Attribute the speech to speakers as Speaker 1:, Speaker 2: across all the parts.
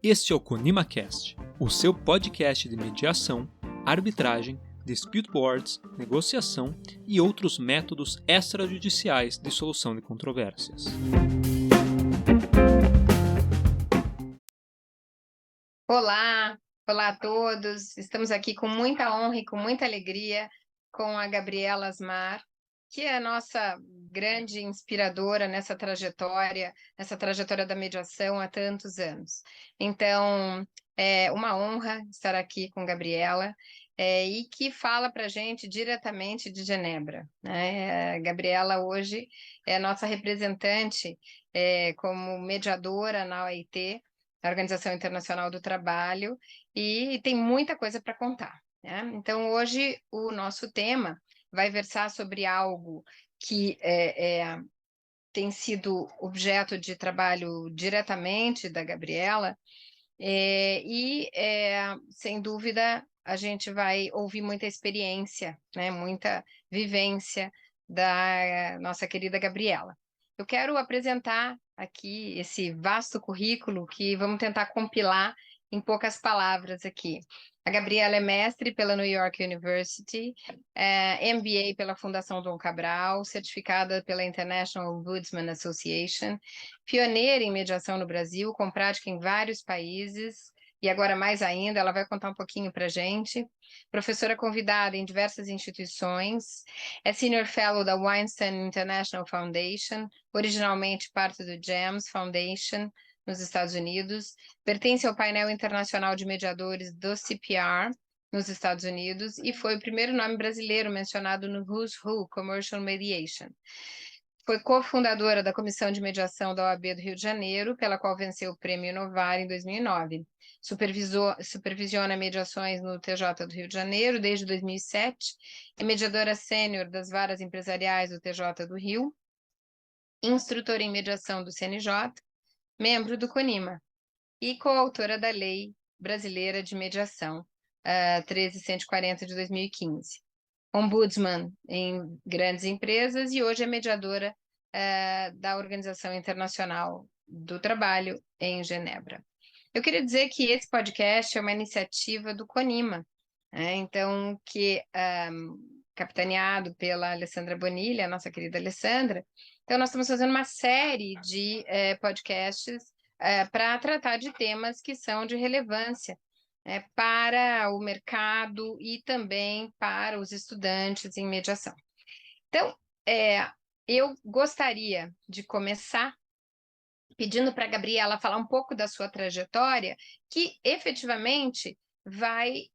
Speaker 1: Este é o ConimaCast, o seu podcast de mediação, arbitragem, dispute boards, negociação e outros métodos extrajudiciais de solução de controvérsias.
Speaker 2: Olá a todos. Estamos aqui com muita honra e com muita alegria com a Gabriela Asmar, que é a nossa grande inspiradora nessa trajetória da mediação há tantos anos. Então, é uma honra estar aqui com Gabriela, e que fala para a gente diretamente de Genebra, né? A Gabriela hoje é a nossa representante como mediadora na OIT, a Organização Internacional do Trabalho, e tem muita coisa para contar, né? Então, hoje, o nosso tema vai versar sobre algo que tem sido objeto de trabalho diretamente da Gabriela, sem dúvida, a gente vai ouvir muita experiência, né? Muita vivência da nossa querida Gabriela. Eu quero apresentar aqui esse vasto currículo que vamos tentar compilar em poucas palavras aqui. A Gabriela é mestre pela New York University, MBA pela Fundação Dom Cabral, certificada pela International Ombudsman Association, pioneira em mediação no Brasil, com prática em vários países, e agora mais ainda, ela vai contar um pouquinho para a gente. Professora convidada em diversas instituições, é Senior Fellow da Weinstein International Foundation, originalmente parte do GEMS Foundation, nos Estados Unidos, pertence ao painel internacional de mediadores do CPR, nos Estados Unidos, e foi o primeiro nome brasileiro mencionado no Who's Who Commercial Mediation. Foi cofundadora da Comissão de Mediação da OAB do Rio de Janeiro, pela qual venceu o Prêmio Inovar em 2009. Supervisiona mediações no TJ do Rio de Janeiro desde 2007, é mediadora sênior das varas empresariais do TJ do Rio, instrutora em mediação do CNJ, membro do CONIMA e coautora da Lei Brasileira de Mediação, 13.140 de 2015. Ombudsman em grandes empresas e hoje é mediadora da Organização Internacional do Trabalho em Genebra. Eu queria dizer que esse podcast é uma iniciativa do CONIMA, então, capitaneado pela Alessandra Bonilha, a nossa querida Alessandra. Então, nós estamos fazendo uma série de podcasts para tratar de temas que são de relevância para o mercado e também para os estudantes em mediação. Então, eu gostaria de começar pedindo para a Gabriela falar um pouco da sua trajetória, que efetivamente vai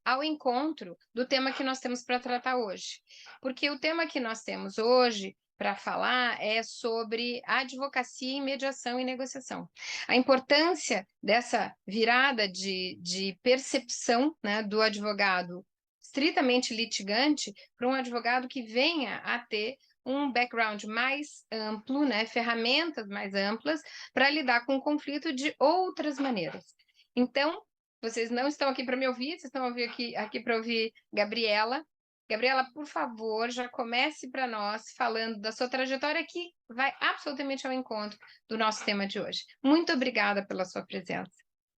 Speaker 2: ao encontro do tema que nós temos para tratar hoje. Porque o tema que nós temos hoje para falar é sobre advocacia em mediação e negociação. A importância dessa virada de percepção, né, do advogado estritamente litigante para um advogado que venha a ter um background mais amplo, né, ferramentas mais amplas para lidar com o conflito de outras maneiras. Então, vocês não estão aqui para me ouvir, vocês estão aqui para ouvir Gabriela. Gabriela, por favor, já comece para nós falando da sua trajetória que vai absolutamente ao encontro do nosso tema de hoje. Muito obrigada pela sua presença.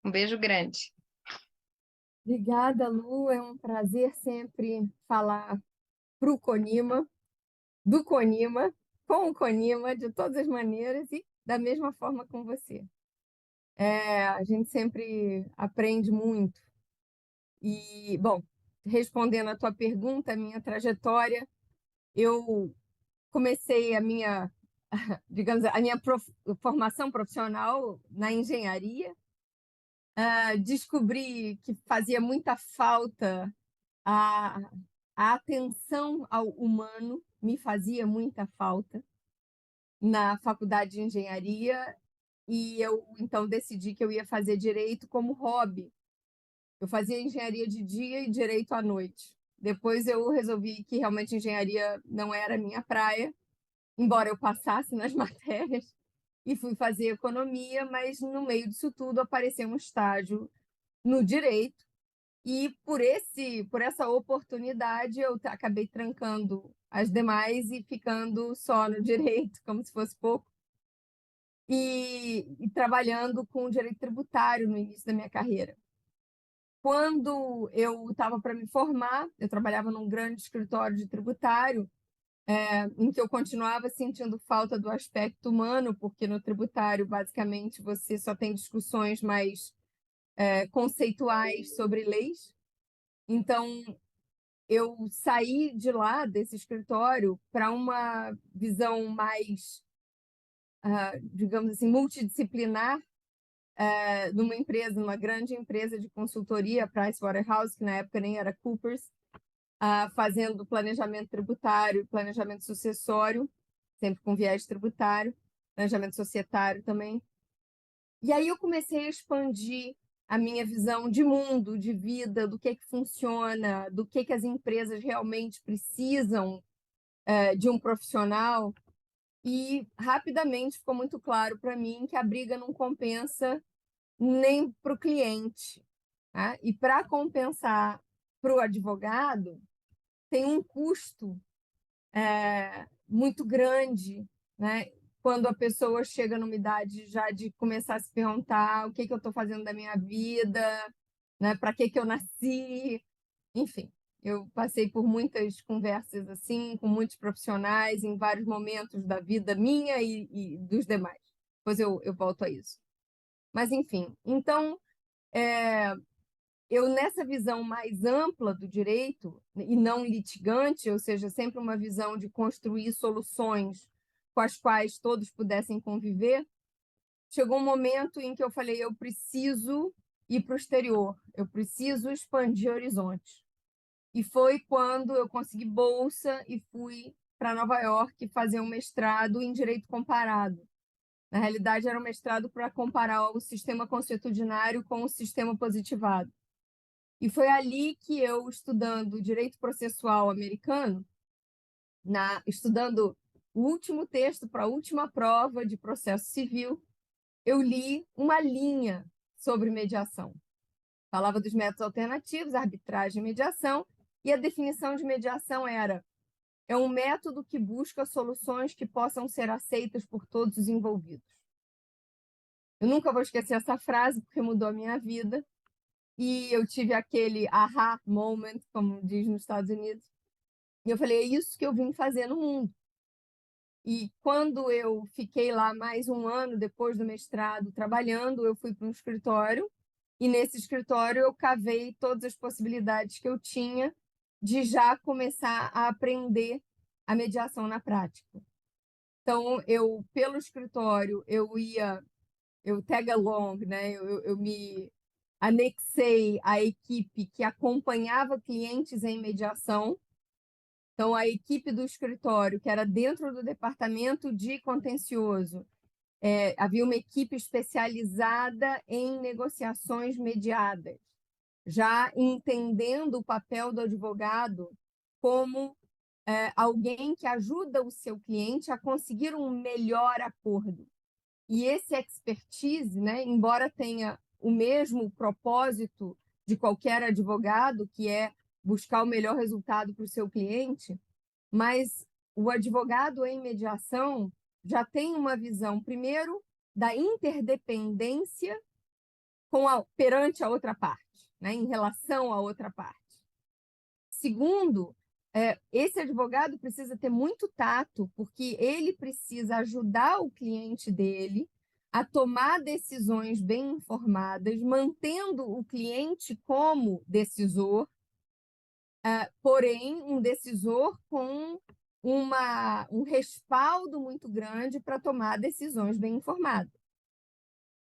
Speaker 2: Um beijo grande.
Speaker 3: Obrigada, Lu. É um prazer sempre falar para o CONIMA, do CONIMA, com o CONIMA, de todas as maneiras e da mesma forma com você. A gente sempre aprende muito. E, bom, respondendo à tua pergunta, a minha trajetória, eu comecei digamos, a minha formação profissional na engenharia. Descobri que fazia muita falta a atenção ao humano, me fazia muita falta na faculdade de engenharia, e eu então decidi que eu ia fazer direito como hobby. Eu fazia engenharia de dia e direito à noite. Depois eu resolvi que realmente engenharia não era a minha praia, embora eu passasse nas matérias, e fui fazer economia, mas no meio disso tudo apareceu um estágio no direito, e por essa oportunidade eu acabei trancando as demais e ficando só no direito, como se fosse pouco. e trabalhando com direito tributário no início da minha carreira. Quando eu estava para me formar, eu trabalhava num grande escritório de tributário, em que eu continuava sentindo falta do aspecto humano, porque no tributário, basicamente, você só tem discussões mais conceituais sobre leis. Então, eu saí de lá, desse escritório, para uma visão mais, digamos assim, multidisciplinar, numa empresa, numa grande empresa de consultoria, Pricewaterhouse, que na época nem era Coopers, fazendo planejamento tributário e planejamento sucessório, sempre com viés tributário, planejamento societário também. E aí eu comecei a expandir a minha visão de mundo, de vida, do que funciona, do que as empresas realmente precisam de um profissional. E rapidamente ficou muito claro para mim que a briga não compensa nem para o cliente, tá? E para compensar para o advogado, tem um custo muito grande, né? Quando a pessoa chega numa idade já de começar a se perguntar o que eu estou fazendo da minha vida, né? Para que eu nasci, enfim. Eu passei por muitas conversas assim, com muitos profissionais, em vários momentos da vida minha e dos demais. Depois eu volto a isso. Mas, enfim, então, eu, nessa visão mais ampla do direito, e não litigante, ou seja, sempre uma visão de construir soluções com as quais todos pudessem conviver, chegou um momento em que eu falei, eu preciso ir para o exterior, eu preciso expandir horizontes. E foi quando eu consegui bolsa e fui para Nova York fazer um mestrado em Direito Comparado. Na realidade, era um mestrado para comparar o sistema consuetudinário com o sistema positivado. E foi ali que eu, estudando direito processual americano, estudando o último texto para a última prova de processo civil, eu li uma linha sobre mediação. Falava dos métodos alternativos, arbitragem e mediação, e a definição de mediação é um método que busca soluções que possam ser aceitas por todos os envolvidos. Eu nunca vou esquecer essa frase, porque mudou a minha vida. E eu tive aquele aha moment, como diz nos Estados Unidos. E eu falei, é isso que eu vim fazer no mundo. E quando eu fiquei lá mais um ano depois do mestrado trabalhando, eu fui para um escritório. E nesse escritório eu cavei todas as possibilidades que eu tinha de já começar a aprender a mediação na prática. Então, pelo escritório, eu tag along, né? Eu me anexei à equipe que acompanhava clientes em mediação. Então, a equipe do escritório, que era dentro do departamento de contencioso, havia uma equipe especializada em negociações mediadas, já entendendo o papel do advogado como alguém que ajuda o seu cliente a conseguir um melhor acordo. E esse expertise, né, embora tenha o mesmo propósito de qualquer advogado, que é buscar o melhor resultado para o seu cliente, mas o advogado em mediação já tem uma visão, primeiro, da interdependência perante a outra parte, né, em relação à outra parte. Segundo, esse advogado precisa ter muito tato, porque ele precisa ajudar o cliente dele a tomar decisões bem informadas, mantendo o cliente como decisor, porém, um decisor com um respaldo muito grande para tomar decisões bem informadas.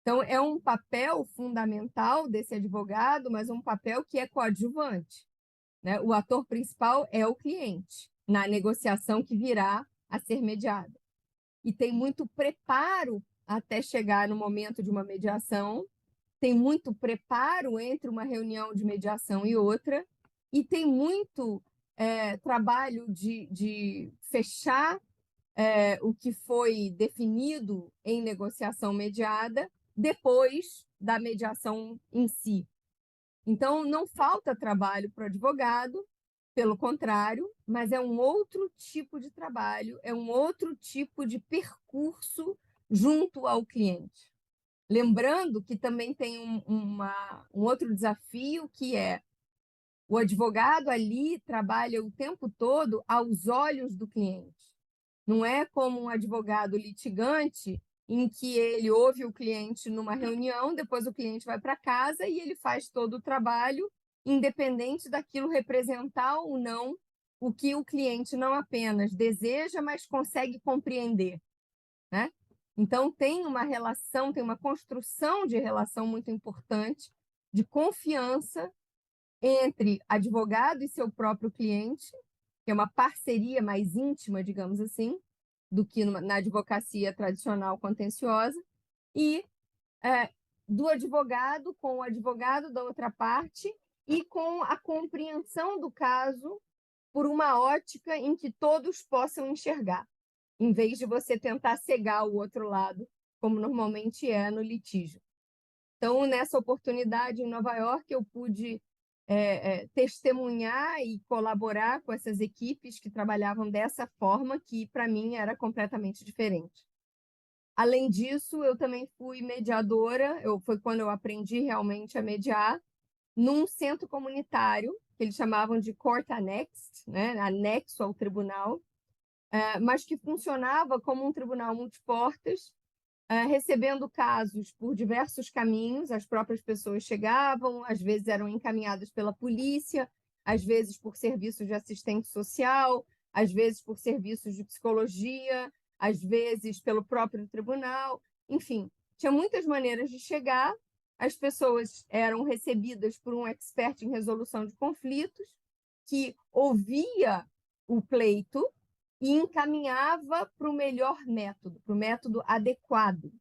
Speaker 3: Então, é um papel fundamental desse advogado, mas um papel que é coadjuvante, né? O ator principal é o cliente, na negociação que virá a ser mediada. E tem muito preparo até chegar no momento de uma mediação, tem muito preparo entre uma reunião de mediação e outra, e tem muito trabalho de fechar o que foi definido em negociação mediada depois da mediação em si. Então, não falta trabalho para o advogado, pelo contrário, mas é um outro tipo de trabalho, é um outro tipo de percurso junto ao cliente. Lembrando que também tem um outro desafio, que é o advogado ali trabalha o tempo todo aos olhos do cliente. Não é como um advogado litigante em que ele ouve o cliente numa reunião, depois o cliente vai para casa e ele faz todo o trabalho, independente daquilo representar ou não o que o cliente não apenas deseja, mas consegue compreender, né? Então, tem uma relação, tem uma construção de relação muito importante, de confiança entre advogado e seu próprio cliente, que é uma parceria mais íntima, digamos assim, do que na advocacia tradicional contenciosa, e do advogado com o advogado da outra parte e com a compreensão do caso por uma ótica em que todos possam enxergar, em vez de você tentar cegar o outro lado, como normalmente é no litígio. Então, nessa oportunidade em Nova York, eu pude testemunhar e colaborar com essas equipes que trabalhavam dessa forma, que para mim era completamente diferente. Além disso, eu também fui mediadora, foi quando eu aprendi realmente a mediar, num centro comunitário, que eles chamavam de Court Annexed, né, anexo ao tribunal, mas que funcionava como um tribunal multiportas, recebendo casos por diversos caminhos. As próprias pessoas chegavam, às vezes eram encaminhadas pela polícia, às vezes por serviços de assistente social, às vezes por serviços de psicologia, às vezes pelo próprio tribunal. Enfim, tinha muitas maneiras de chegar. As pessoas eram recebidas por um expert em resolução de conflitos, que ouvia o pleito e encaminhava para o melhor método, para o método adequado.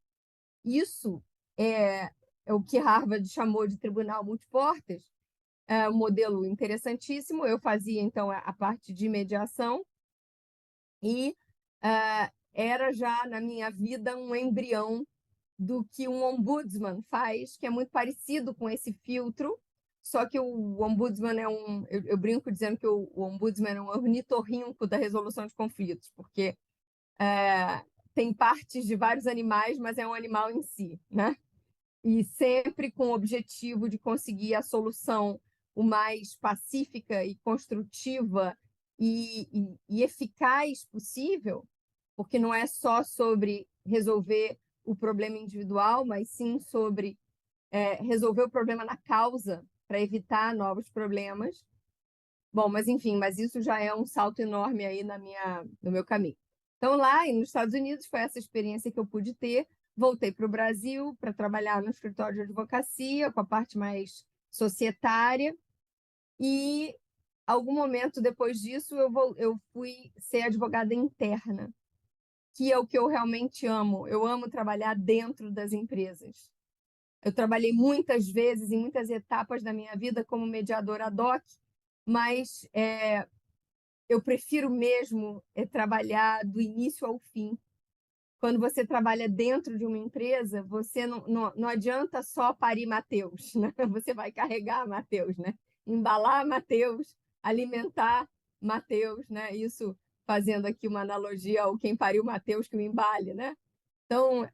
Speaker 3: Isso é o que Harvard chamou de tribunal multiportas, um modelo interessantíssimo. Eu fazia, então, a parte de mediação e era já, na minha vida, um embrião do que um ombudsman faz, que é muito parecido com esse filtro, só que o ombudsman é eu brinco dizendo que o ombudsman é um ornitorrinco da resolução de conflitos, porque tem partes de vários animais, mas é um animal em si, né? E sempre com o objetivo de conseguir a solução o mais pacífica e construtiva e eficaz possível, porque não é só sobre resolver o problema individual, mas sim sobre resolver o problema na causa, para evitar novos problemas. Bom, mas enfim, mas isso já é um salto enorme aí no meu caminho. Então, lá nos Estados Unidos, foi essa experiência que eu pude ter. Voltei para o Brasil para trabalhar no escritório de advocacia, com a parte mais societária. E, algum momento depois disso, eu fui ser advogada interna, que é o que eu realmente amo. Eu amo trabalhar dentro das empresas. Eu trabalhei muitas vezes, em muitas etapas da minha vida, como mediadora ad hoc, mas eu prefiro mesmo trabalhar do início ao fim. Quando você trabalha dentro de uma empresa, você não adianta só parir Mateus, né? Você vai carregar Mateus, né? Embalar Mateus, alimentar Mateus, né? Isso fazendo aqui uma analogia ao quem pariu Mateus que o embale, né? Então,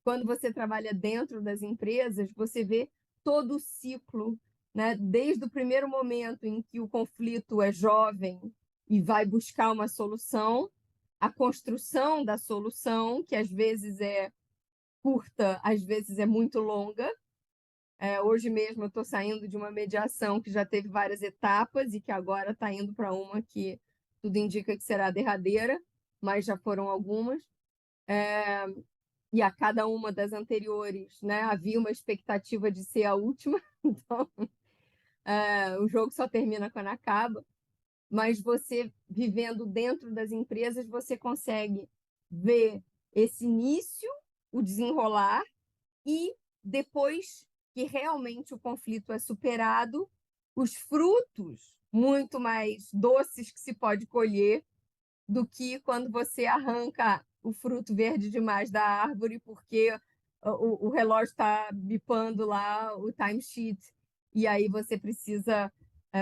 Speaker 3: quando você trabalha dentro das empresas, você vê todo o ciclo, né? Desde o primeiro momento em que o conflito é jovem e vai buscar uma solução, a construção da solução, que às vezes é curta, às vezes é muito longa. Hoje mesmo eu estou saindo de uma mediação que já teve várias etapas e que agora está indo para uma que tudo indica que será a derradeira, mas já foram algumas. E a cada uma das anteriores, né, havia uma expectativa de ser a última, então o jogo só termina quando acaba. Mas você, vivendo dentro das empresas, você consegue ver esse início, o desenrolar, e depois que realmente o conflito é superado, os frutos muito mais doces que se pode colher do que quando você arranca o fruto verde demais da árvore, porque o relógio está bipando lá o timesheet, e aí você precisa,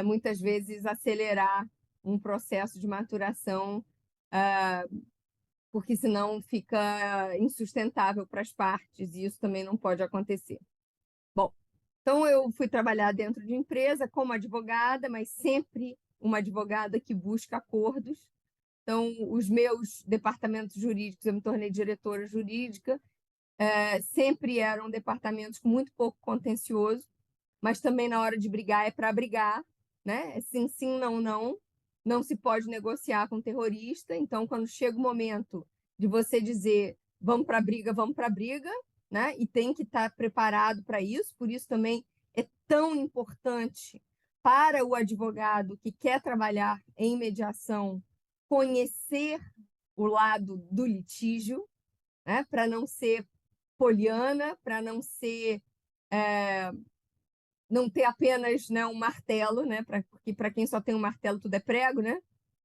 Speaker 3: muitas vezes, acelerar um processo de maturação porque senão fica insustentável para as partes, e isso também não pode acontecer. Bom, então eu fui trabalhar dentro de empresa como advogada, mas sempre uma advogada que busca acordos. Então, os meus departamentos jurídicos, eu me tornei diretora jurídica, sempre eram departamentos com muito pouco contencioso, mas também na hora de brigar é para brigar, né? É sim, sim, não, não. Não se pode negociar com terrorista. Então, quando chega o momento de você dizer vamos para a briga, né? E tem que estar preparado para isso. Por isso também é tão importante para o advogado que quer trabalhar em mediação conhecer o lado do litígio, né? Para não ser poliana, para não ser não ter apenas, né, um martelo, né? Porque para quem só tem um martelo tudo é prego, né?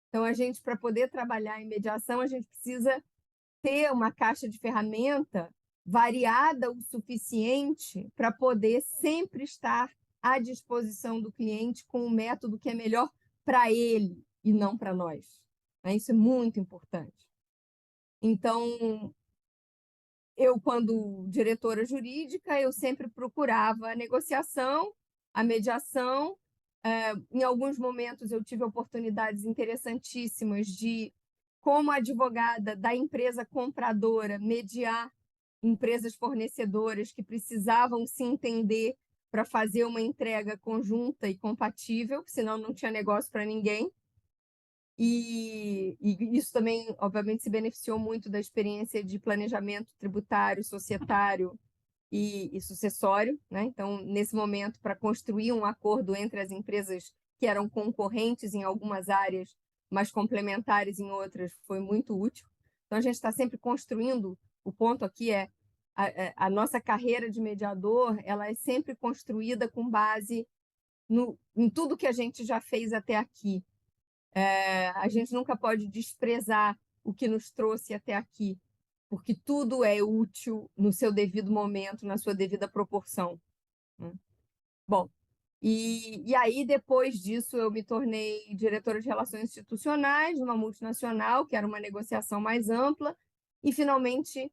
Speaker 3: Então a gente, para poder trabalhar em mediação, a gente precisa ter uma caixa de ferramenta variada o suficiente para poder sempre estar à disposição do cliente com o método que é melhor para ele e não para nós. Isso é muito importante. Então, eu, quando diretora jurídica, eu sempre procurava a negociação, a mediação. Em alguns momentos, eu tive oportunidades interessantíssimas de, como advogada da empresa compradora, mediar empresas fornecedoras que precisavam se entender para fazer uma entrega conjunta e compatível, senão não tinha negócio para ninguém. E isso também, obviamente, se beneficiou muito da experiência de planejamento tributário, societário e sucessório, né? Então, nesse momento, para construir um acordo entre as empresas que eram concorrentes em algumas áreas, mas complementares em outras, foi muito útil. Então, a gente está sempre construindo. O ponto aqui é a nossa carreira de mediador, ela é sempre construída com base em tudo que a gente já fez até aqui. A gente nunca pode desprezar o que nos trouxe até aqui, porque tudo é útil no seu devido momento, na sua devida proporção. Bom, e aí, depois disso, eu me tornei diretora de Relações Institucionais numa multinacional, que era uma negociação mais ampla, e finalmente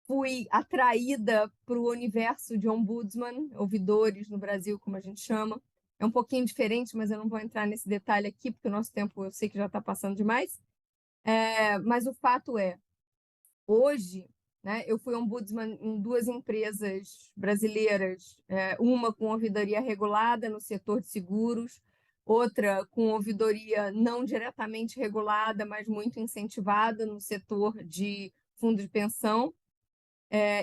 Speaker 3: fui atraída para o universo de ombudsman, ouvidores no Brasil, como a gente chama. É um pouquinho diferente, mas eu não vou entrar nesse detalhe aqui, porque o nosso tempo eu sei que já está passando demais. Mas o fato é, hoje, né, eu fui ombudsman em 2 empresas brasileiras, uma com ouvidoria regulada no setor de seguros, outra com ouvidoria não diretamente regulada, mas muito incentivada no setor de fundo de pensão.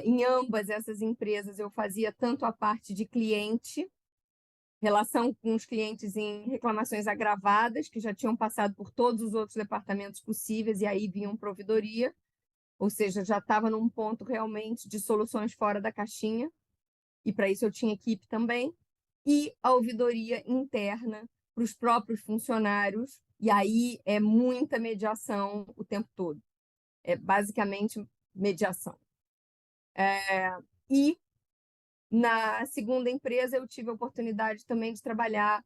Speaker 3: Em ambas essas empresas, eu fazia tanto a parte de cliente, relação com os clientes em reclamações agravadas, que já tinham passado por todos os outros departamentos possíveis e aí vinham para ouvidoria, ou seja, já estava num ponto realmente de soluções fora da caixinha, e para isso eu tinha equipe também, e a ouvidoria interna para os próprios funcionários, e aí é muita mediação o tempo todo. É basicamente mediação. E na segunda empresa eu tive a oportunidade também de trabalhar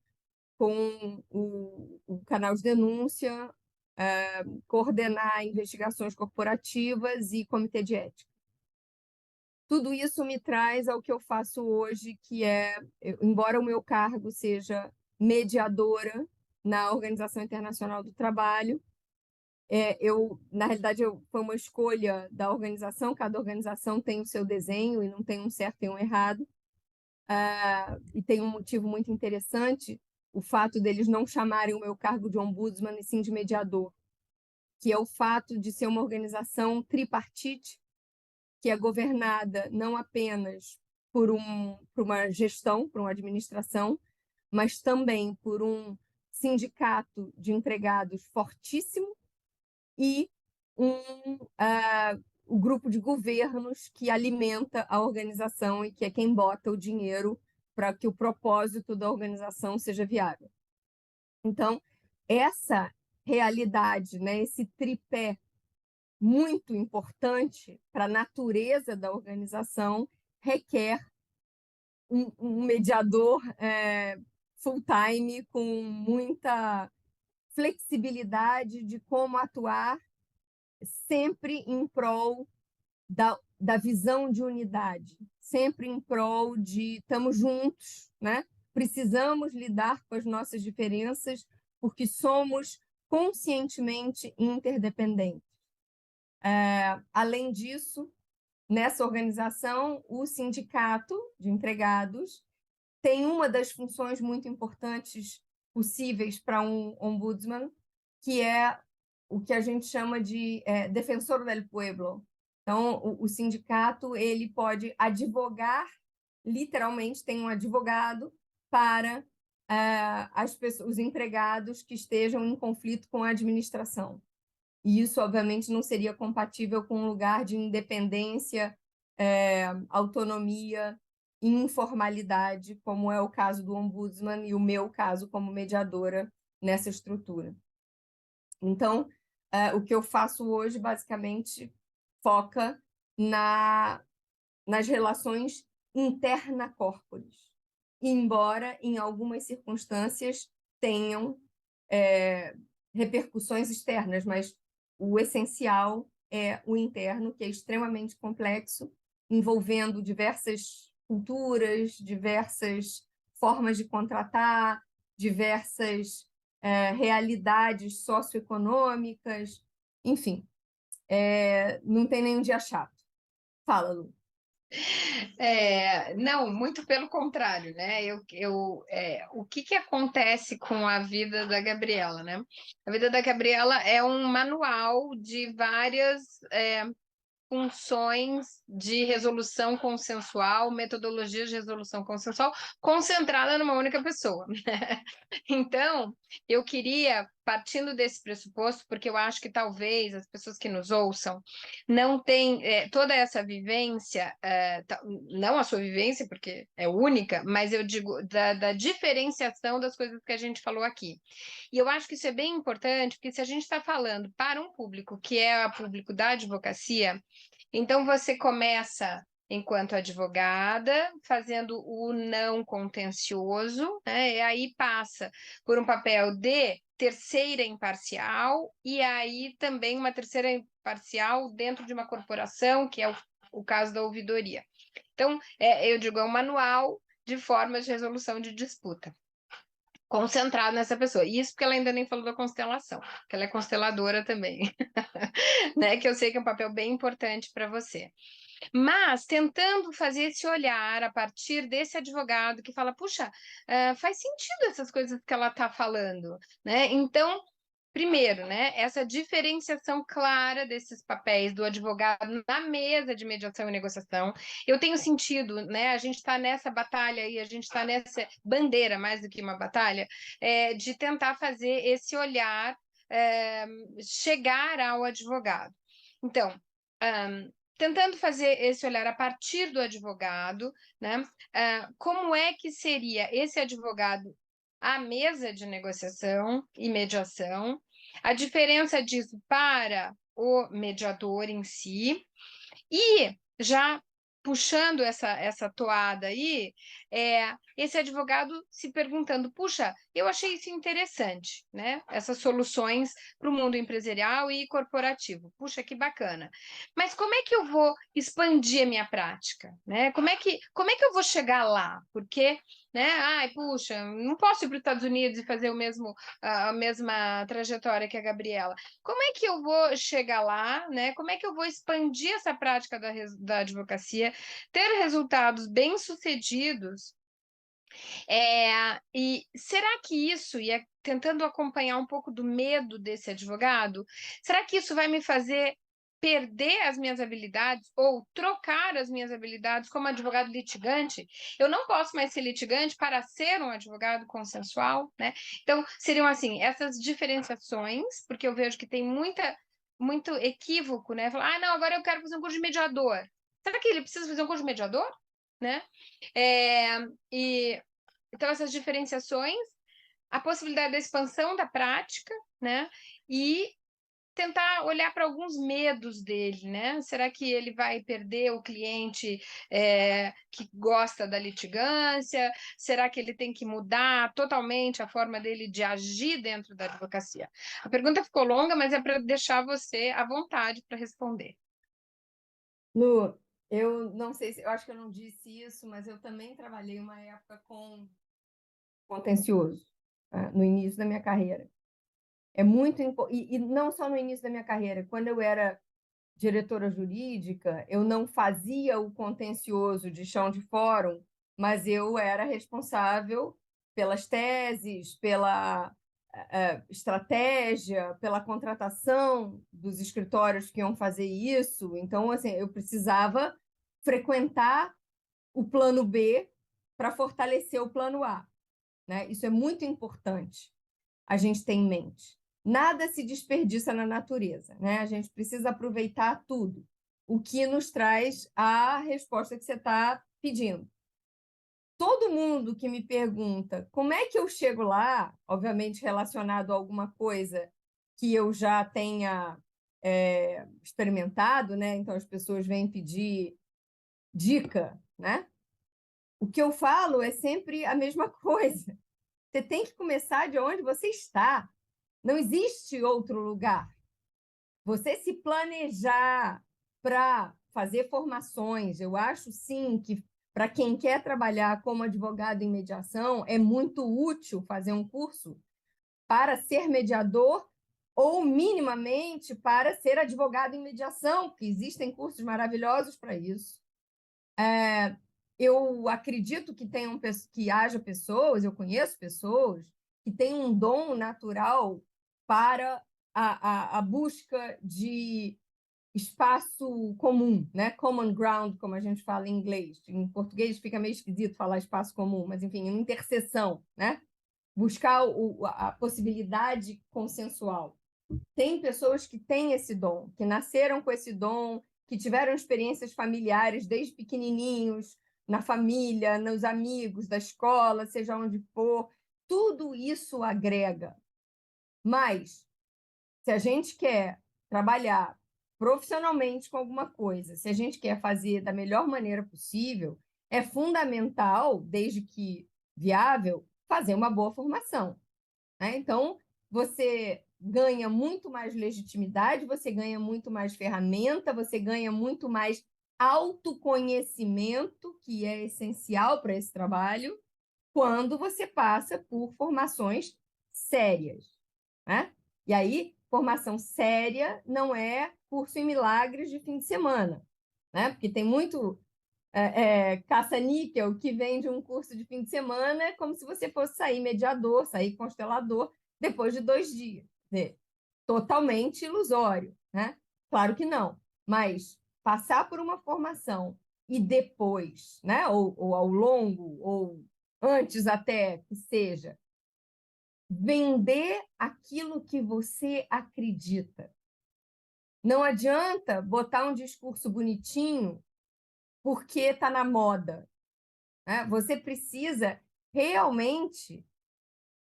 Speaker 3: com o canal de denúncia, coordenar investigações corporativas e comitê de ética. Tudo isso me traz ao que eu faço hoje, que é, embora o meu cargo seja mediadora na Organização Internacional do Trabalho, na realidade, foi uma escolha da organização, cada organização tem o seu desenho e não tem um certo e um errado. E tem um motivo muito interessante, o fato deles não chamarem o meu cargo de ombudsman e sim de mediador, que é o fato de ser uma organização tripartite, que é governada não apenas por uma gestão, por uma administração, mas também por um sindicato de empregados fortíssimo e o grupo de governos que alimenta a organização e que é quem bota o dinheiro para que o propósito da organização seja viável. Então, essa realidade, né, esse tripé muito importante para a natureza da organização, requer um mediador full-time com muita flexibilidade de como atuar sempre em prol da visão de unidade, sempre em prol de estamos juntos, né? Precisamos lidar com as nossas diferenças porque somos conscientemente interdependentes. Além disso, nessa organização, o sindicato de empregados tem uma das funções muito importantes possíveis para um ombudsman, que é o que a gente chama de defensor del pueblo. Então, o sindicato ele pode advogar, literalmente tem um advogado para os empregados que estejam em conflito com a administração. E isso, obviamente, não seria compatível com um lugar de independência, autonomia e informalidade, como é o caso do ombudsman e o meu caso como mediadora nessa estrutura. Então, o que eu faço hoje, basicamente, foca nas relações interna-corporis, embora, em algumas circunstâncias, tenham repercussões externas, mas o essencial é o interno, que é extremamente complexo, envolvendo diversas culturas, diversas formas de contratar, diversas realidades socioeconômicas, enfim, não tem nenhum dia chato. Fala, Lu.
Speaker 2: Não, muito pelo contrário, né? O que acontece com a vida da Gabriela, né? A vida da Gabriela é um manual de várias funções de resolução consensual, metodologias de resolução consensual, concentrada numa única pessoa, né? Então, eu queria, partindo desse pressuposto, porque eu acho que talvez as pessoas que nos ouçam não têm toda essa vivência, não a sua vivência, porque é única, mas eu digo da diferenciação das coisas que a gente falou aqui. E eu acho que isso é bem importante, porque se a gente está falando para um público que é o público da advocacia, então você começa enquanto advogada, fazendo o não contencioso, né? E aí passa por um papel de terceira imparcial, e aí também uma terceira imparcial dentro de uma corporação, que é o caso da ouvidoria. Então, eu digo, é um manual de formas de resolução de disputa, concentrado nessa pessoa. Isso porque ela ainda nem falou da constelação, que ela é consteladora também, né? Que eu sei que é um papel bem importante para você. Mas tentando fazer esse olhar a partir desse advogado que fala, puxa, faz sentido essas coisas que ela está falando, né? Então, primeiro, né, essa diferenciação clara desses papéis do advogado na mesa de mediação e negociação. Eu tenho sentido, né, a gente está nessa batalha e a gente está nessa bandeira, mais do que uma batalha, de tentar fazer esse olhar chegar ao advogado. Então, tentando fazer esse olhar a partir do advogado, né? Como é que seria esse advogado à mesa de negociação e mediação, a diferença disso para o mediador em si, e já puxando essa toada aí, esse advogado se perguntando, puxa, eu achei isso interessante, né? Essas soluções para o mundo empresarial e corporativo. Puxa, que bacana. Mas como é que eu vou expandir a minha prática, né? Como é que eu vou chegar lá? Porque, né? Ai, puxa, não posso ir para os Estados Unidos e fazer a mesma trajetória que a Gabriela. Como é que eu vou chegar lá, né? Como é que eu vou expandir essa prática da advocacia, ter resultados bem-sucedidos? E será que isso, tentando acompanhar um pouco do medo desse advogado, será que isso vai me fazer perder as minhas habilidades ou trocar as minhas habilidades como advogado litigante? Eu não posso mais ser litigante para ser um advogado consensual, né? Então, seriam assim, essas diferenciações, porque eu vejo que tem muito equívoco, né? Falar, não, agora eu quero fazer um curso de mediador. Será que ele precisa fazer um curso de mediador? Né? Então, essas diferenciações, a possibilidade da expansão da prática, né? E tentar olhar para alguns medos dele, né? Será que ele vai perder o cliente que gosta da litigância? Será que ele tem que mudar totalmente a forma dele de agir dentro da advocacia? A pergunta ficou longa, mas é para deixar você à vontade para responder.
Speaker 3: Lu, eu não sei se, eu acho que eu não disse isso, mas eu também trabalhei uma época com contencioso, no início da minha carreira. É muito e não só no início da minha carreira, quando eu era diretora jurídica, eu não fazia o contencioso de chão de fórum, mas eu era responsável pelas teses, pela estratégia, pela contratação dos escritórios que iam fazer isso. Então, assim, eu precisava frequentar o plano B para fortalecer o plano A, né? Isso é muito importante a gente ter em mente. Nada se desperdiça na natureza, né? A gente precisa aproveitar tudo, o que nos traz a resposta que você está pedindo. Todo mundo que me pergunta como é que eu chego lá, obviamente relacionado a alguma coisa que eu já tenha experimentado, né? Então as pessoas vêm pedir dica, né? O que eu falo é sempre a mesma coisa. Você tem que começar de onde você está. Não existe outro lugar. Você se planejar para fazer formações, eu acho sim que para quem quer trabalhar como advogado em mediação, é muito útil fazer um curso para ser mediador ou minimamente para ser advogado em mediação, porque existem cursos maravilhosos para isso. Eu acredito que haja pessoas, eu conheço pessoas que têm um dom natural para a busca de espaço comum, né? Common ground, como a gente fala em inglês. Em português fica meio esquisito falar espaço comum, mas enfim, uma interseção, né? Buscar a possibilidade consensual. Tem pessoas que têm esse dom, que nasceram com esse dom, que tiveram experiências familiares desde pequenininhos, na família, nos amigos, da escola, seja onde for. Tudo isso agrega. Mas, se a gente quer trabalhar profissionalmente com alguma coisa, se a gente quer fazer da melhor maneira possível, é fundamental, desde que viável, fazer uma boa formação, né? Então, você ganha muito mais legitimidade, você ganha muito mais ferramenta, você ganha muito mais autoconhecimento, que é essencial para esse trabalho, quando você passa por formações sérias, né? E aí, formação séria não é curso em milagres de fim de semana, né? Porque tem muito caça-níquel que vende um curso de fim de semana como se você fosse sair mediador, sair constelador depois de 2 dias. Totalmente ilusório, né? Claro que não, mas passar por uma formação e depois, né? Ou ao longo, ou antes até que seja, vender aquilo que você acredita. Não adianta botar um discurso bonitinho porque está na moda, né? Você precisa realmente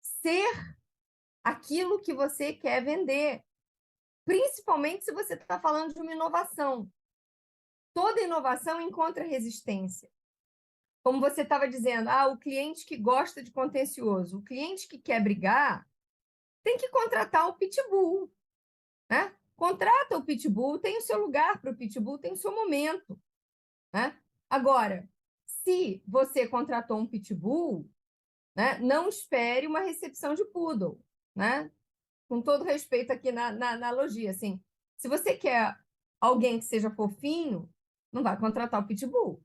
Speaker 3: ser aquilo que você quer vender, principalmente se você está falando de uma inovação. Toda inovação encontra resistência. Como você estava dizendo, o cliente que gosta de contencioso, o cliente que quer brigar, tem que contratar o pitbull, né? Contrata o pitbull, tem o seu lugar para o pitbull, tem o seu momento, né? Agora, se você contratou um pitbull, né, não espere uma recepção de poodle, né? Com todo respeito aqui na analogia, assim, se você quer alguém que seja fofinho, não vai contratar o pitbull.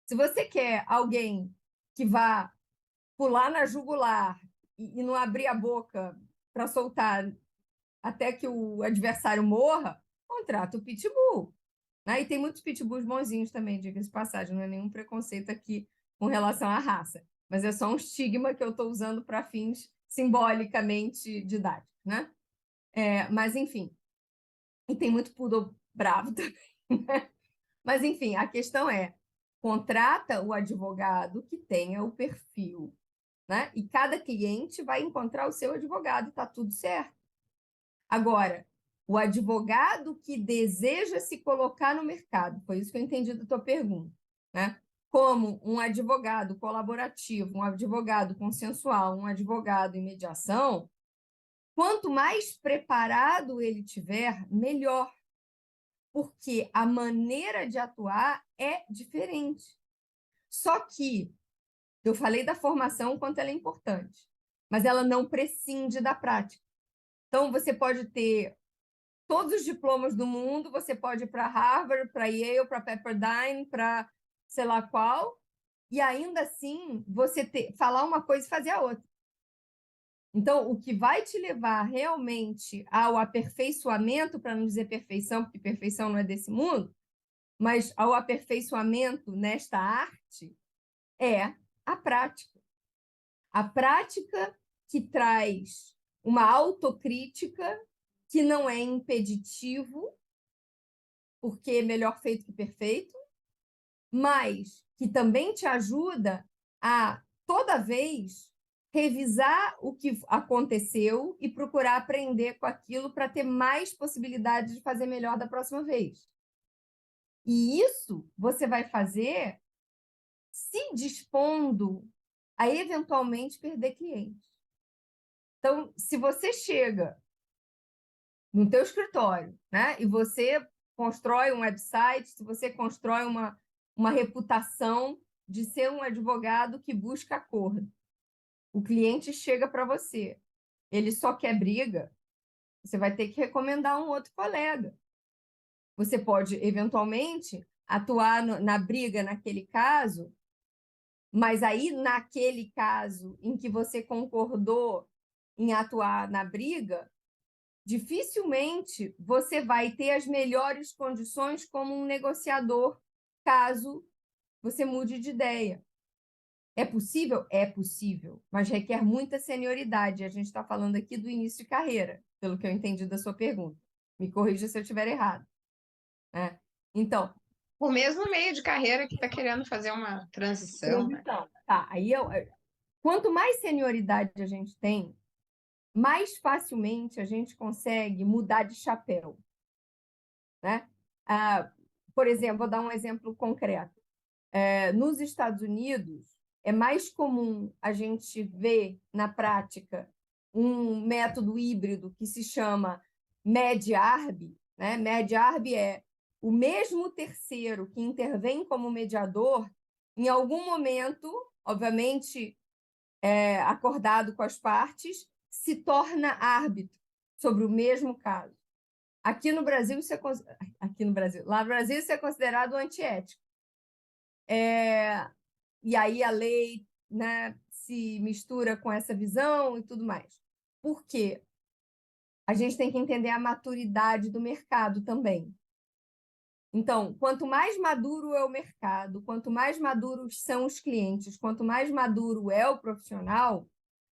Speaker 3: Se você quer alguém que vá pular na jugular e não abrir a boca para soltar até que o adversário morra, contrata o pitbull. Né? E tem muitos pitbulls bonzinhos também, diga-se de passagem, não é nenhum preconceito aqui com relação à raça, mas é só um estigma que eu estou usando para fins simbolicamente didáticos, né? Mas, enfim, e tem muito poodle bravo também, né? Mas, enfim, a questão é, contrata o advogado que tenha o perfil, né? E cada cliente vai encontrar o seu advogado, está tudo certo. Agora, o advogado que deseja se colocar no mercado, foi isso que eu entendi da tua pergunta, né? Como um advogado colaborativo, um advogado consensual, um advogado em mediação, quanto mais preparado ele tiver, melhor, porque a maneira de atuar é diferente. Só que eu falei da formação, quanto ela é importante, mas ela não prescinde da prática. Então, você pode ter todos os diplomas do mundo, você pode ir para Harvard, para Yale, para Pepperdine, para sei lá qual, e ainda assim você falar uma coisa e fazer a outra. Então, o que vai te levar realmente ao aperfeiçoamento, para não dizer perfeição, porque perfeição não é desse mundo, mas ao aperfeiçoamento nesta arte é a prática. A prática que traz uma autocrítica que não é impeditivo, porque é melhor feito que perfeito, mas que também te ajuda a, toda vez, revisar o que aconteceu e procurar aprender com aquilo para ter mais possibilidade de fazer melhor da próxima vez. E isso você vai fazer se dispondo a eventualmente perder clientes. Então, se você chega no teu escritório, né, e você constrói um website, se você constrói uma reputação de ser um advogado que busca acordo, o cliente chega para você, ele só quer briga, você vai ter que recomendar um outro colega. Você pode, eventualmente, atuar na briga naquele caso, mas aí, naquele caso em que você concordou em atuar na briga, dificilmente você vai ter as melhores condições como um negociador, caso você mude de ideia. É possível? É possível, mas requer muita senioridade. A gente está falando aqui do início de carreira, pelo que eu entendi da sua pergunta. Me corrija se eu estiver errado. Né? Então,
Speaker 2: O mesmo meio de carreira que está querendo fazer uma transição, né?
Speaker 3: Tá, aí quanto mais senioridade a gente tem, mais facilmente a gente consegue mudar de chapéu. Né? Por exemplo, vou dar um exemplo concreto. Nos Estados Unidos, é mais comum a gente ver na prática um método híbrido que se chama MED-ARB. Né? MED-ARB é o mesmo terceiro que intervém como mediador, em algum momento, obviamente, acordado com as partes, se torna árbitro sobre o mesmo caso. Aqui no Brasil, lá no Brasil, isso é considerado antiético. E aí a lei, né, se mistura com essa visão e tudo mais. Por quê? A gente tem que entender a maturidade do mercado também. Então, quanto mais maduro é o mercado, quanto mais maduros são os clientes, quanto mais maduro é o profissional,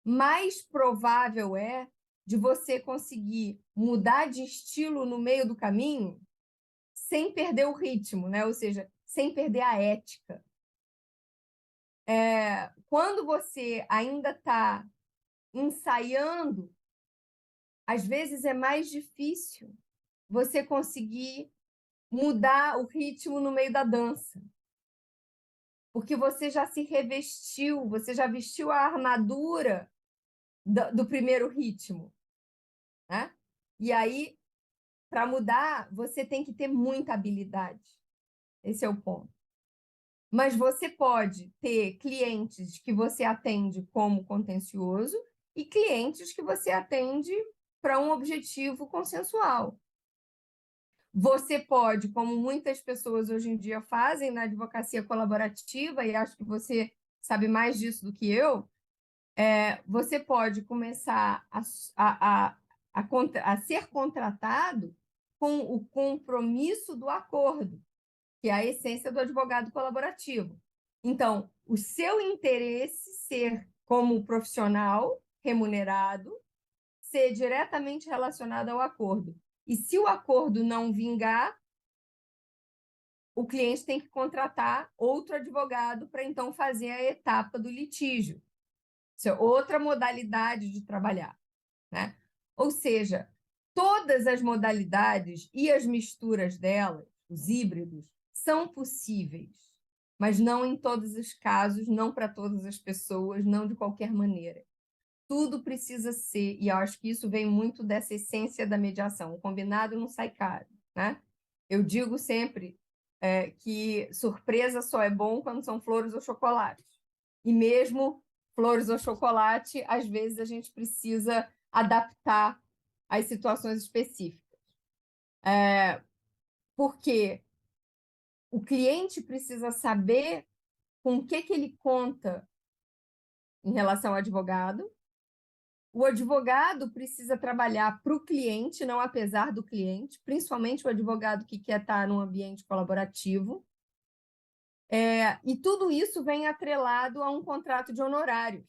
Speaker 3: mais provável é de você conseguir mudar de estilo no meio do caminho sem perder o ritmo, né? Ou seja, sem perder a ética. Quando você ainda está ensaiando, às vezes é mais difícil você conseguir mudar o ritmo no meio da dança. Porque você já se revestiu, você já vestiu a armadura do primeiro ritmo. Né? E aí, para mudar, você tem que ter muita habilidade. Esse é o ponto. Mas você pode ter clientes que você atende como contencioso e clientes que você atende para um objetivo consensual. Você pode, como muitas pessoas hoje em dia fazem na advocacia colaborativa, e acho que você sabe mais disso do que eu, você pode começar a ser contratado com o compromisso do acordo, que é a essência do advogado colaborativo. Então, o seu interesse ser como profissional remunerado, ser diretamente relacionado ao acordo. E se o acordo não vingar, o cliente tem que contratar outro advogado para então fazer a etapa do litígio. Isso é outra modalidade de trabalhar. Né? Ou seja, Todas as modalidades e as misturas delas, os híbridos, são possíveis, mas não em todos os casos, não para todas as pessoas, não de qualquer maneira. Tudo precisa ser, e eu acho que isso vem muito dessa essência da mediação. O combinado não sai caro, né? Eu digo sempre que surpresa só é bom quando são flores ou chocolate. E mesmo flores ou chocolate, às vezes a gente precisa adaptar às situações específicas. Porque o cliente precisa saber com o que ele conta em relação ao advogado. O advogado precisa trabalhar para o cliente, não apesar do cliente, principalmente o advogado que quer estar num ambiente colaborativo. E tudo isso vem atrelado a um contrato de honorários,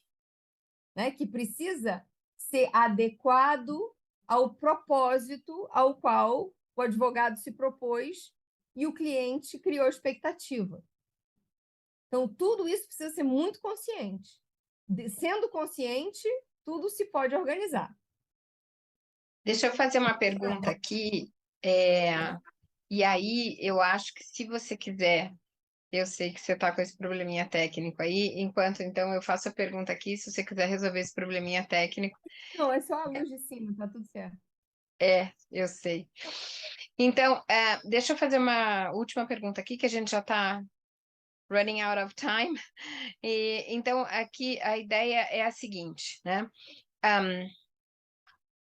Speaker 3: né, que precisa ser adequado ao propósito ao qual o advogado se propôs e o cliente criou expectativa. Então, tudo isso precisa ser muito consciente. Sendo consciente, tudo se pode organizar.
Speaker 2: Deixa eu fazer uma pergunta aqui, e aí eu acho que se você quiser, eu sei que você está com esse probleminha técnico aí, enquanto então eu faço a pergunta aqui, se você quiser resolver esse probleminha técnico.
Speaker 3: Não, é só a luz de cima, tá tudo certo.
Speaker 2: Eu sei. Então, deixa eu fazer uma última pergunta aqui, que a gente já está running out of time. Então, aqui a ideia é a seguinte, né?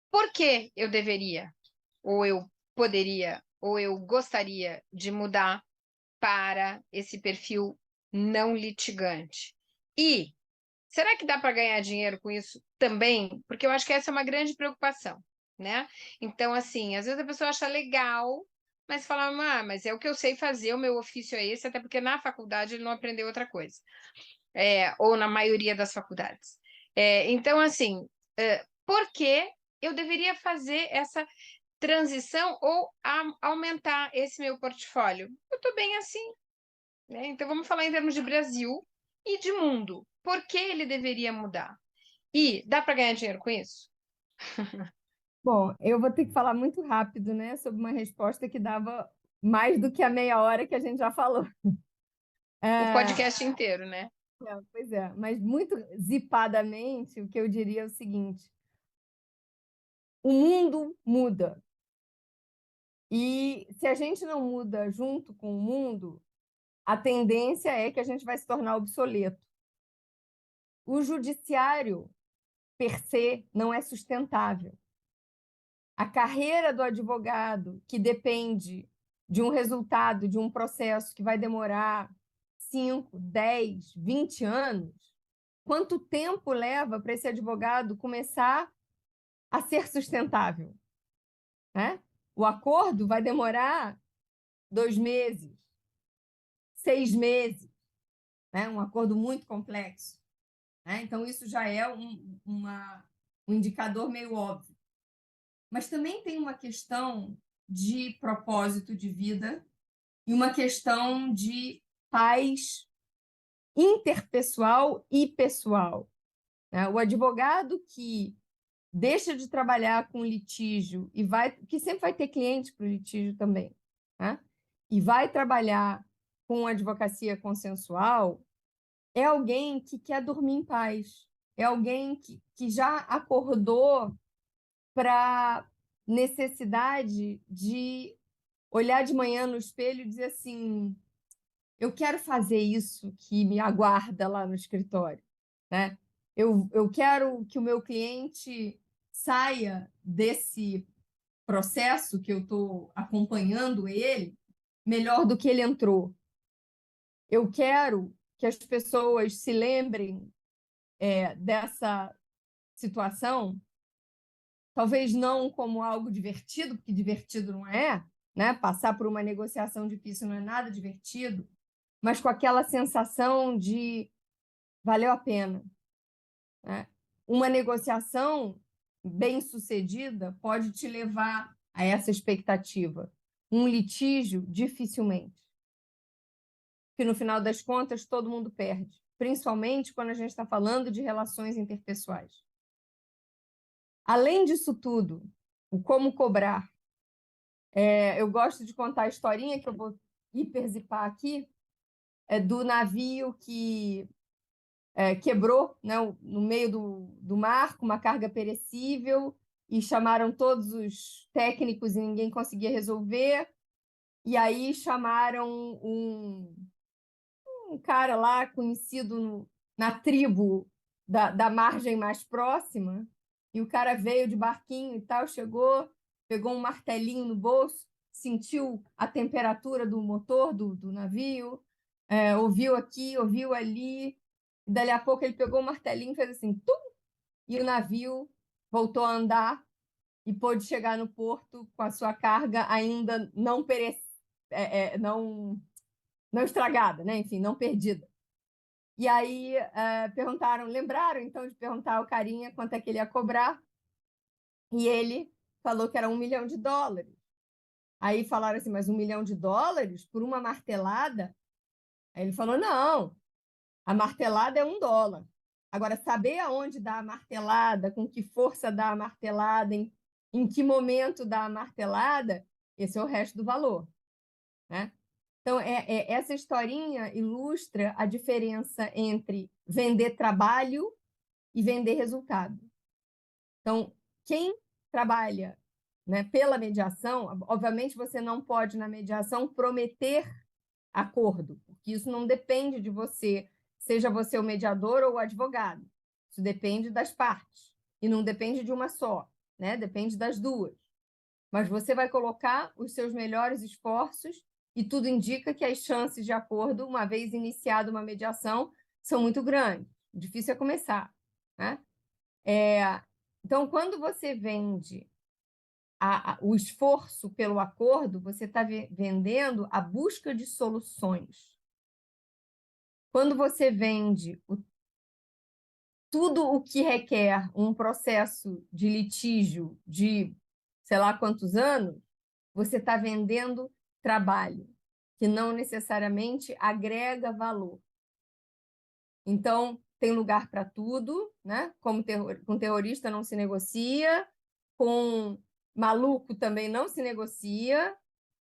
Speaker 2: Por que eu deveria, ou eu poderia, ou eu gostaria de mudar para esse perfil não litigante? E será que dá para ganhar dinheiro com isso também? Porque eu acho que essa é uma grande preocupação, né? Então, assim, às vezes a pessoa acha legal, mas fala, mas é o que eu sei fazer, o meu ofício é esse, até porque na faculdade ele não aprendeu outra coisa. Ou na maioria das faculdades. Então, assim, por que eu deveria fazer essa transição ou aumentar esse meu portfólio? Eu estou bem assim, né? Então, vamos falar em termos de Brasil e de mundo. Por que ele deveria mudar? E dá para ganhar dinheiro com isso?
Speaker 3: Bom, eu vou ter que falar muito rápido, né, sobre uma resposta que dava mais do que a meia hora que a gente já falou.
Speaker 2: O podcast inteiro, né?
Speaker 3: Pois é, mas muito zipadamente, o que eu diria é o seguinte: o mundo muda. E se a gente não muda junto com o mundo, a tendência é que a gente vai se tornar obsoleto. O judiciário, per se, não é sustentável. A carreira do advogado, que depende de um resultado, de um processo que vai demorar 5, 10, 20 anos, quanto tempo leva para esse advogado começar a ser sustentável? Né? O acordo vai demorar 2 meses, 6 meses, né? Um acordo muito complexo. Né? Então, isso já é um indicador meio óbvio. Mas também tem uma questão de propósito de vida e uma questão de paz interpessoal e pessoal. Né? O advogado que deixa de trabalhar com litígio e que sempre vai ter cliente para o litígio também, né? E vai trabalhar com advocacia consensual, é alguém que quer dormir em paz, é alguém que já acordou para necessidade de olhar de manhã no espelho e dizer assim: eu quero fazer isso que me aguarda lá no escritório, né? Eu quero que o meu cliente saia desse processo que eu estou acompanhando ele melhor do que ele entrou. Eu quero que as pessoas se lembrem dessa situação, talvez não como algo divertido, porque divertido não é, né? Passar por uma negociação difícil não é nada divertido, mas com aquela sensação de valeu a pena. Né? Uma negociação bem-sucedida pode te levar a essa expectativa. Um litígio, dificilmente. Porque, no final das contas, todo mundo perde, principalmente quando a gente está falando de relações interpessoais. Além disso tudo, o como cobrar. Eu gosto de contar a historinha, que eu vou hiperzipar aqui, do navio que quebrou, né, no meio do mar, com uma carga perecível, e chamaram todos os técnicos e ninguém conseguia resolver. E aí chamaram um cara lá conhecido na tribo da margem mais próxima, e o cara veio de barquinho e tal, chegou, pegou um martelinho no bolso, sentiu a temperatura do motor do navio, ouviu aqui, ouviu ali, e dali a pouco ele pegou o martelinho e fez assim, tum, e o navio voltou a andar e pôde chegar no porto com a sua carga ainda não não estragada, né? Enfim, não perdida. E aí lembraram então de perguntar ao carinha quanto é que ele ia cobrar, e ele falou que era US$ 1 milhão. Aí falaram assim, mas US$ 1 milhão por uma martelada? Aí ele falou, não, a martelada é US$ 1. Agora, saber aonde dá a martelada, com que força dá a martelada, em que momento dá a martelada, esse é o resto do valor, né? Então, essa historinha ilustra a diferença entre vender trabalho e vender resultado. Então, quem trabalha, né, pela mediação, obviamente você não pode, na mediação, prometer acordo, porque isso não depende de você, seja você o mediador ou o advogado. Isso depende das partes, e não depende de uma só, né? Depende das duas. Mas você vai colocar os seus melhores esforços e tudo indica que as chances de acordo, uma vez iniciada uma mediação, são muito grandes. O difícil é começar, né? Então, quando você vende o esforço pelo acordo, você está vendendo a busca de soluções. Quando você vende tudo o que requer um processo de litígio de sei lá quantos anos, você está vendendo trabalho, que não necessariamente agrega valor. Então, tem lugar para tudo, né? Como com terrorista não se negocia, com maluco também não se negocia.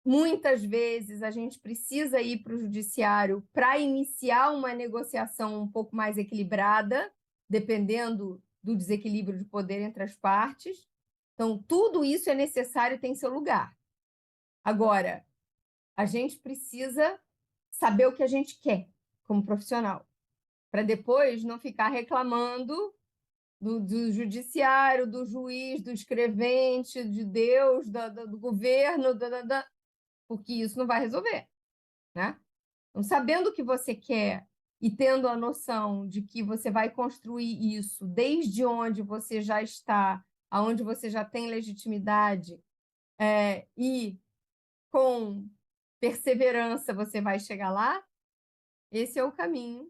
Speaker 3: Muitas vezes a gente precisa ir para o judiciário para iniciar uma negociação um pouco mais equilibrada, dependendo do desequilíbrio de poder entre as partes. Então, tudo isso é necessário e tem seu lugar. Agora, a gente precisa saber o que a gente quer como profissional, para depois não ficar reclamando do judiciário, do juiz, do escrevente, de Deus, do governo, porque isso não vai resolver, né? Então, sabendo o que você quer e tendo a noção de que você vai construir isso desde onde você já está, aonde você já tem legitimidade, e com perseverança você vai chegar lá, esse é o caminho,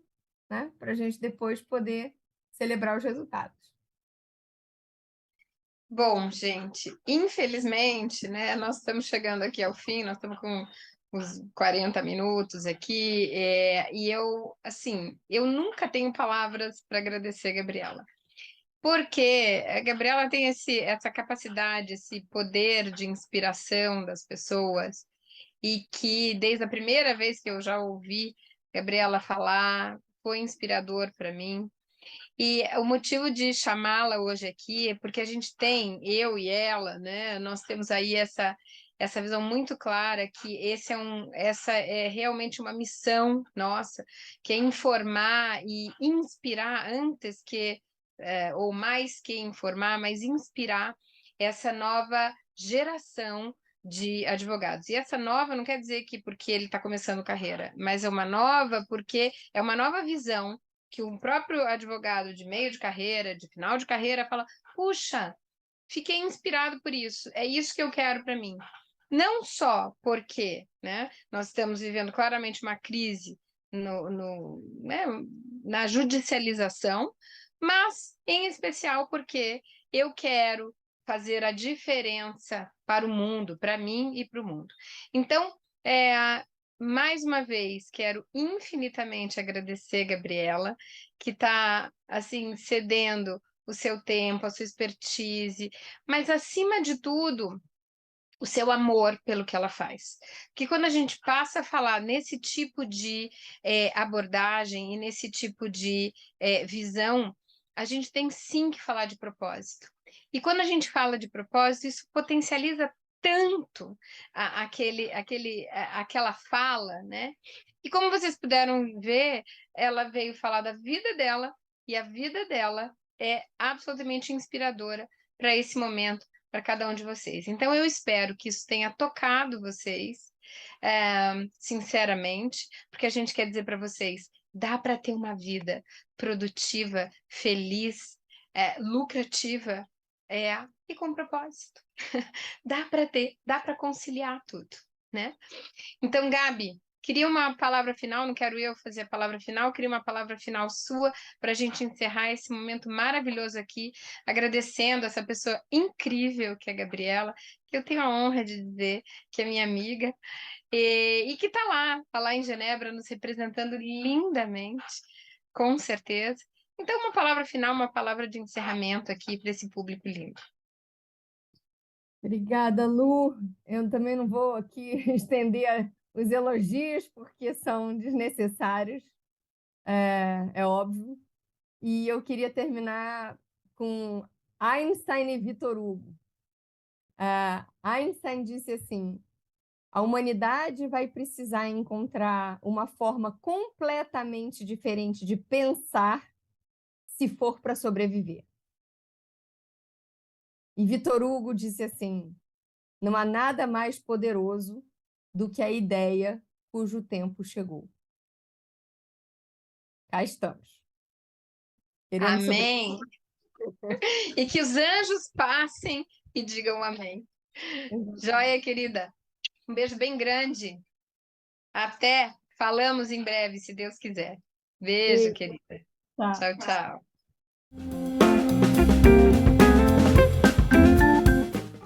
Speaker 3: né? Para a gente depois poder celebrar os resultados.
Speaker 2: Bom, gente, infelizmente, né, nós estamos chegando aqui ao fim, nós estamos com uns 40 minutos aqui, e assim, eu nunca tenho palavras para agradecer a Gabriela, porque a Gabriela tem essa capacidade, esse poder de inspiração das pessoas, e que desde a primeira vez que eu já ouvi Gabriela falar, foi inspirador para mim. E o motivo de chamá-la hoje aqui é porque a gente tem, eu e ela, né? Nós temos aí essa visão muito clara que essa é realmente uma missão nossa, que é informar e inspirar antes que, ou mais que informar, mas inspirar essa nova geração de advogados. E essa nova não quer dizer que porque ele está começando carreira, mas é uma nova porque é uma nova visão que o próprio advogado de meio de carreira, de final de carreira, fala: puxa, fiquei inspirado por isso, é isso que eu quero para mim. Não só porque, né, nós estamos vivendo claramente uma crise né, na judicialização, mas em especial porque eu quero fazer a diferença para o mundo, para mim e para o mundo. Então, mais uma vez, quero infinitamente agradecer, Gabriela, que está assim cedendo o seu tempo, a sua expertise, mas acima de tudo, o seu amor pelo que ela faz. Porque quando a gente passa a falar nesse tipo de abordagem e nesse tipo de visão, a gente tem sim que falar de propósito. E quando a gente fala de propósito, isso potencializa tanto aquela fala, né? E como vocês puderam ver, ela veio falar da vida dela, e a vida dela é absolutamente inspiradora para esse momento, para cada um de vocês. Então, eu espero que isso tenha tocado vocês, sinceramente, porque a gente quer dizer para vocês, dá para ter uma vida produtiva, feliz, lucrativa, e com propósito. Dá para ter, dá para conciliar tudo, né? Então, Gabi, queria uma palavra final, não quero eu fazer a palavra final, queria uma palavra final sua para a gente encerrar esse momento maravilhoso aqui, agradecendo essa pessoa incrível que é a Gabriela, que eu tenho a honra de dizer que é minha amiga, e que está lá em Genebra, nos representando lindamente, com certeza. Então, uma palavra final, uma palavra de encerramento aqui para esse público lindo.
Speaker 3: Obrigada, Lu. Eu também não vou aqui estender os elogios, porque são desnecessários, é óbvio. E eu queria terminar com Einstein e Victor Hugo. Einstein disse assim: a humanidade vai precisar encontrar uma forma completamente diferente de pensar se for para sobreviver. E Victor Hugo disse assim: não há nada mais poderoso do que a ideia cujo tempo chegou. Cá estamos.
Speaker 2: Amém. E que os anjos passem e digam amém. Joia, querida. Um beijo bem grande. Até. Falamos em breve, se Deus quiser. Beijo, querida. Tchau, tchau.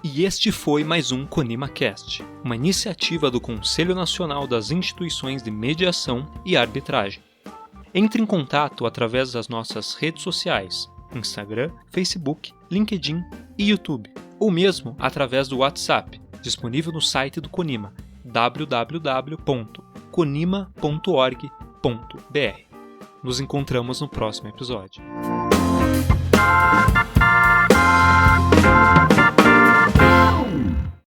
Speaker 1: E este foi mais um ConimaCast, uma iniciativa do Conselho Nacional das Instituições de Mediação e Arbitragem. Entre em contato através das nossas redes sociais, Instagram, Facebook, LinkedIn e YouTube, ou mesmo através do WhatsApp, disponível no site do Conima, www.conima.org.br. Nos encontramos no próximo episódio.